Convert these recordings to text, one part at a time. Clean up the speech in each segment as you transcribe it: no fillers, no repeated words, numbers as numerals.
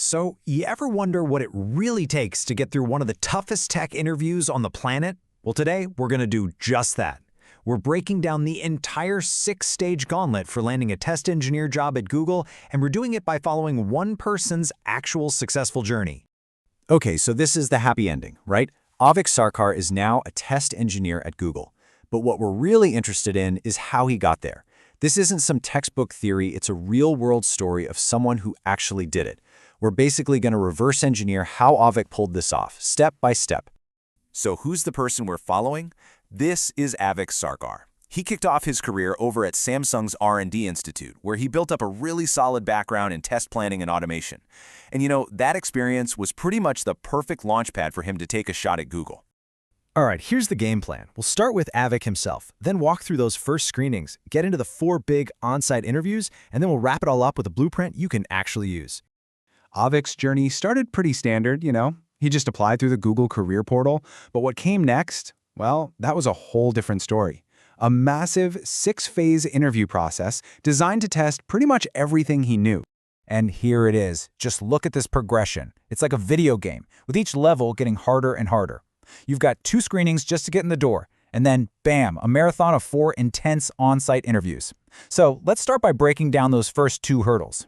So, you ever wonder what it really takes to get through one of the toughest tech interviews on the planet? Well, today we're going to do just that. We're breaking down the entire 6-stage gauntlet for landing a test engineer job at Google, and we're doing it by following one person's actual successful journey. Okay, so this is the happy ending, right? Avik Sarkar is now a test engineer at Google. But what we're really interested in is how he got there. This isn't some textbook theory, it's a real-world story of someone who actually did it. We're basically going to reverse engineer how Avik pulled this off, step by step. So who's the person we're following? This is Avik Sarkar. He kicked off his career over at Samsung's R&D Institute, where he built up a really solid background in test planning and automation. And that experience was pretty much the perfect launchpad for him to take a shot at Google. All right, here's the game plan. We'll start with Avik himself, then walk through those first screenings, get into the 4 big on-site interviews, and then we'll wrap it all up with a blueprint you can actually use. Avik's journey started pretty standard, He just applied through the Google career portal, but what came next, well, that was a whole different story. A massive 6-phase interview process designed to test pretty much everything he knew. And here it is. Just look at this progression. It's like a video game, with each level getting harder and harder. You've got 2 screenings just to get in the door, and then, bam, a marathon of 4 intense on-site interviews. So let's start by breaking down those first 2 hurdles.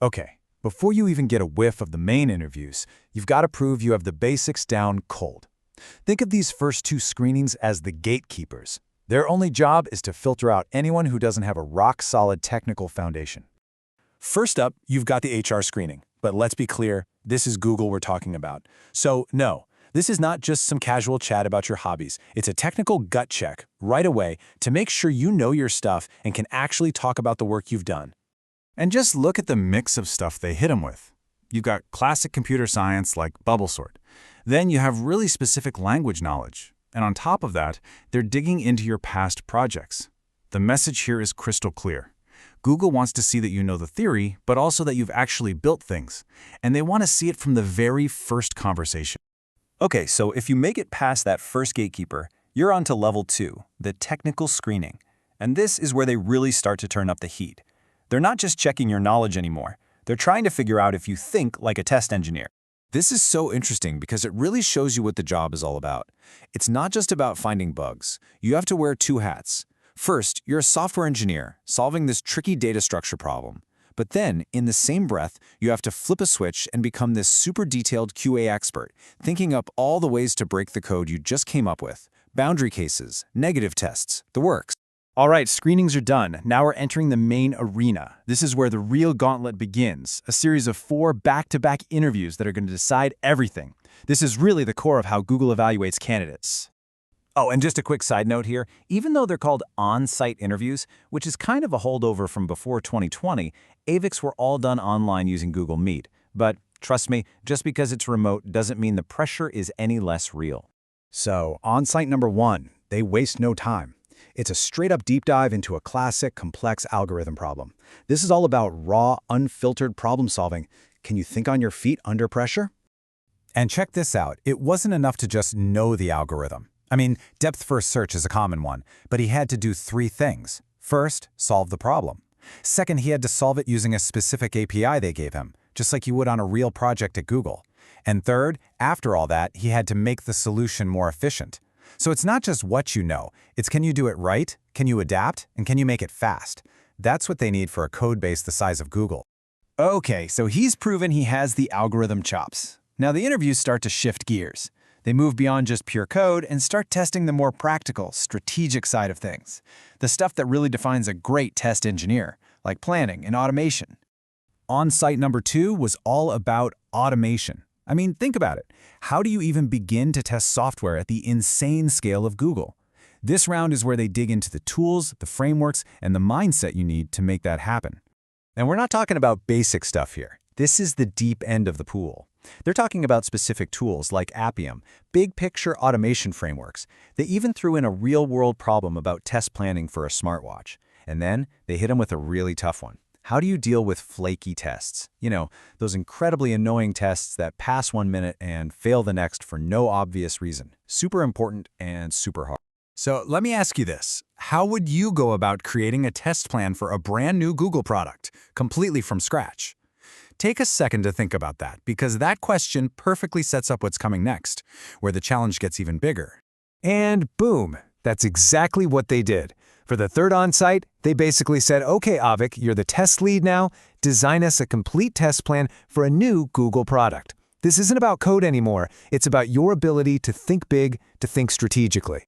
Okay, before you even get a whiff of the main interviews, you've got to prove you have the basics down cold. Think of these first 2 screenings as the gatekeepers. Their only job is to filter out anyone who doesn't have a rock-solid technical foundation. First up, you've got the HR screening. But let's be clear, this is Google we're talking about. So no, this is not just some casual chat about your hobbies. It's a technical gut check right away to make sure you know your stuff and can actually talk about the work you've done. And just look at the mix of stuff they hit them with. You've got classic computer science like bubble sort. Then you have really specific language knowledge. And on top of that, they're digging into your past projects. The message here is crystal clear. Google wants to see that you know the theory, but also that you've actually built things. And they want to see it from the very first conversation. Okay, so if you make it past that first gatekeeper, you're on to level 2, the technical screening. And this is where they really start to turn up the heat. They're not just checking your knowledge anymore. They're trying to figure out if you think like a test engineer. This is so interesting because it really shows you what the job is all about. It's not just about finding bugs. You have to wear 2 hats. First, you're a software engineer solving this tricky data structure problem. But then, in the same breath, you have to flip a switch and become this super detailed QA expert, thinking up all the ways to break the code you just came up with. Boundary cases, negative tests, the works. All right, screenings are done. Now we're entering the main arena. This is where the real gauntlet begins, a series of 4 back-to-back interviews that are going to decide everything. This is really the core of how Google evaluates candidates. Oh, and just a quick side note here, even though they're called on-site interviews, which is kind of a holdover from before 2020, Aviks were all done online using Google Meet. But trust me, just because it's remote doesn't mean the pressure is any less real. So, on-site number 1, they waste no time. It's a straight-up deep dive into a classic, complex algorithm problem. This is all about raw, unfiltered problem solving. Can you think on your feet under pressure? And check this out. It wasn't enough to just know the algorithm. I mean, depth-first search is a common one, but he had to do 3 things. First, solve the problem. Second, he had to solve it using a specific API they gave him, just like you would on a real project at Google. And third, after all that, he had to make the solution more efficient. So it's not just what you know, it's can you do it right, can you adapt, and can you make it fast? That's what they need for a code base the size of Google. Okay, so he's proven he has the algorithm chops. Now the interviews start to shift gears. They move beyond just pure code and start testing the more practical, strategic side of things. The stuff that really defines a great test engineer, like planning and automation. On-site number 2 was all about automation. I mean, think about it. How do you even begin to test software at the insane scale of Google? This round is where they dig into the tools, the frameworks, and the mindset you need to make that happen. And we're not talking about basic stuff here. This is the deep end of the pool. They're talking about specific tools like Appium, big-picture automation frameworks. They even threw in a real-world problem about test planning for a smartwatch. And then they hit them with a really tough one. How do you deal with flaky tests? Those incredibly annoying tests that pass 1 minute and fail the next for no obvious reason. Super important and super hard. So let me ask you this. How would you go about creating a test plan for a brand new Google product, completely from scratch? Take a second to think about that, because that question perfectly sets up what's coming next, where the challenge gets even bigger. And boom, that's exactly what they did. For the third on-site, they basically said, okay, Avik, you're the test lead now. Design us a complete test plan for a new Google product. This isn't about code anymore. It's about your ability to think big, to think strategically.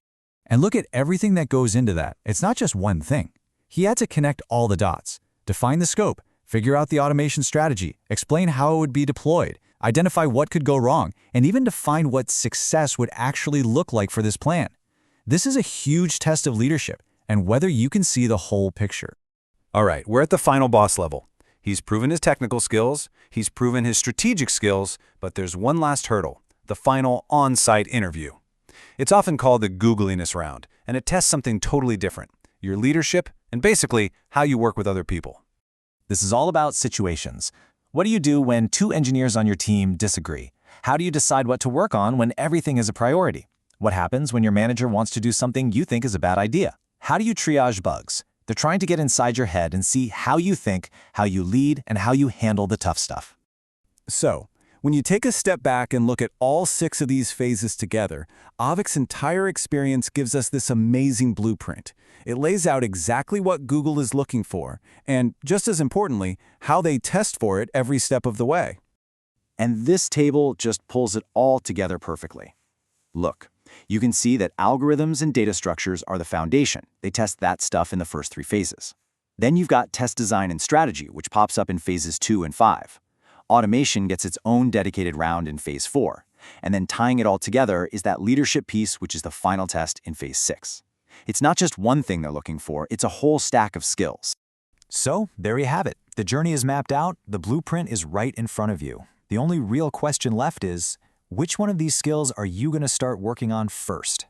And look at everything that goes into that. It's not just one thing. He had to connect all the dots, define the scope, figure out the automation strategy, explain how it would be deployed, identify what could go wrong, and even define what success would actually look like for this plan. This is a huge test of leadership and whether you can see the whole picture. All right, we're at the final boss level. He's proven his technical skills, he's proven his strategic skills, but there's one last hurdle, the final on-site interview. It's often called the Googliness round, and it tests something totally different, your leadership and basically how you work with other people. This is all about situations. What do you do when two engineers on your team disagree? How do you decide what to work on when everything is a priority? What happens when your manager wants to do something you think is a bad idea? How do you triage bugs? They're trying to get inside your head and see how you think, how you lead, and how you handle the tough stuff. So, when you take a step back and look at all 6 of these phases together, Avik's entire experience gives us this amazing blueprint. It lays out exactly what Google is looking for, and just as importantly, how they test for it every step of the way. And this table just pulls it all together perfectly. Look, you can see that algorithms and data structures are the foundation. They test that stuff in the first 3 phases. Then you've got test design and strategy, which pops up in phases 2 and 5. Automation gets its own dedicated round in phase 4. And then tying it all together is that leadership piece, which is the final test in phase 6. It's not just one thing they're looking for, it's a whole stack of skills. So, there you have it. The journey is mapped out, the blueprint is right in front of you. The only real question left is, which one of these skills are you going to start working on first?